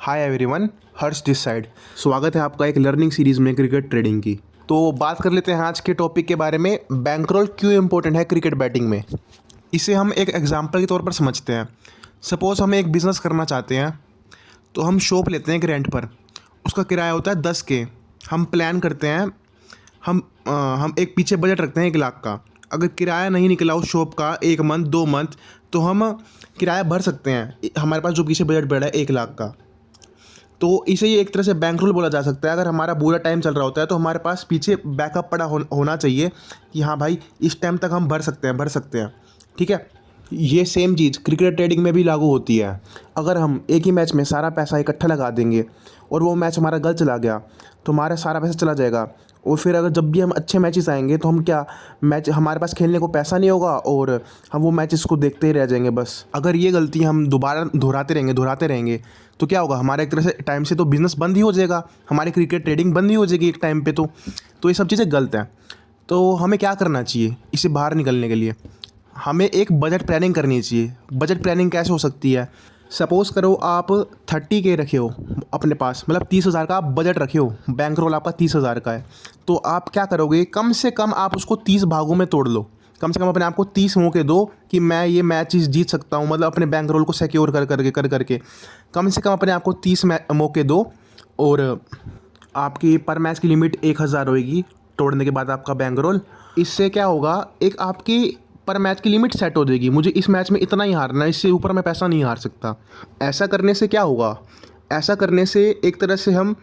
Hi everyone, Harsh this side. स्वागत है आपका एक लर्निंग सीरीज़ में क्रिकेट ट्रेडिंग की। तो बात कर लेते हैं आज के टॉपिक के बारे में, बैंकरोल क्यों इम्पोर्टेंट है क्रिकेट बैटिंग में। इसे हम एक एग्जांपल के तौर पर समझते हैं। सपोज़ हम एक बिज़नेस करना चाहते हैं, तो हम शॉप लेते हैं एक रेंट पर। उसका किराया होता है 10K। हम प्लान करते हैं, हम एक पीछे बजट रखते हैं 1 लाख का। अगर किराया नहीं निकला उस शॉप का 1 मंथ 2 मंथ, तो हम किराया भर सकते हैं। हमारे पास जो पीछे बजट पड़ा है 1 लाख का, तो इसे ये एक तरह से बैंक रूल बोला जा सकता है। अगर हमारा बुरा टाइम चल रहा होता है तो हमारे पास पीछे बैकअप पड़ा होना चाहिए कि हाँ भाई, इस टाइम तक हम भर सकते हैं। ठीक है, ये सेम चीज़ क्रिकेट ट्रेडिंग में भी लागू होती है। अगर हम एक ही मैच में सारा पैसा इकट्ठा लगा देंगे और वो मैच हमारा गलत चला गया, तो हमारा सारा पैसा चला जाएगा। और फिर अगर जब भी हम अच्छे मैचेस आएंगे तो हम क्या, मैच हमारे पास खेलने को पैसा नहीं होगा और हम वो मैचेस को देखते ही रह जाएंगे बस। अगर ये गलती हम दोबारा दोहराते रहेंगे तो क्या होगा, हमारा एक तरह से टाइम से तो बिज़नेस बंद ही हो जाएगा, हमारी क्रिकेट ट्रेडिंग बंद ही हो जाएगी एक टाइम पे। तो ये सब चीज़ें गलत हैं। तो हमें क्या करना चाहिए इससे बाहर निकलने के लिए? हमें एक बजट प्लानिंग करनी चाहिए। बजट प्लानिंग कैसे हो सकती है? सपोज़ करो आप 30K रखे हो अपने पास, मतलब 30,000 का आप बजट रखे हो, बैंक रोल आपका 30,000 का है। तो आप क्या करोगे, कम से कम आप उसको 30 भागों में तोड़ लो। कम से कम अपने आप को 30 मौके दो कि मैं ये मैच जीत सकता हूँ, मतलब अपने बैंक रोल को सिक्योर कर करके कम से कम अपने आप को 30 मौके दो। और आपकी पर मैच की लिमिट 1,000 होएगी तोड़ने के बाद आपका बैंक रोल। इससे क्या होगा, एक आपकी पर मैच की लिमिट सेट हो जाएगी, मुझे इस मैच में इतना ही हारना है, इससे ऊपर मैं पैसा नहीं हार सकता। ऐसा करने से क्या होगा, ऐसा करने से एक तरह से हम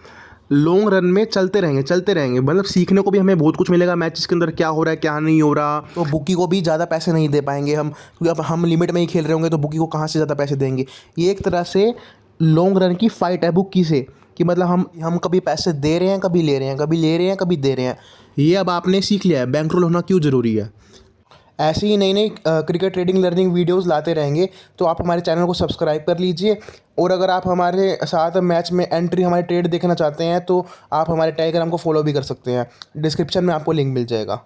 लॉन्ग रन में चलते रहेंगे, मतलब सीखने को भी हमें बहुत कुछ मिलेगा मैचेस के अंदर, क्या हो रहा है क्या नहीं हो रहा। तो बुकी को भी ज़्यादा पैसे नहीं दे पाएंगे हम, क्योंकि अब हम लिमिट में ही खेल रहे होंगे तो बुकी को कहाँ से ज़्यादा पैसे देंगे। ये एक तरह से लॉन्ग रन की फ़ाइट है बुकी से, कि मतलब हम कभी पैसे दे रहे हैं, कभी ले रहे हैं, कभी ले रहे हैं, कभी दे रहे हैं। ये अब आपने सीख लिया है बैंक रोल होना क्यों ज़रूरी है। ऐसे ही नई नई क्रिकेट ट्रेडिंग लर्निंग वीडियोस लाते रहेंगे, तो आप हमारे चैनल को सब्सक्राइब कर लीजिए। और अगर आप हमारे साथ मैच में एंट्री, हमारे ट्रेड देखना चाहते हैं, तो आप हमारे टेलीग्राम को फॉलो भी कर सकते हैं। डिस्क्रिप्शन में आपको लिंक मिल जाएगा।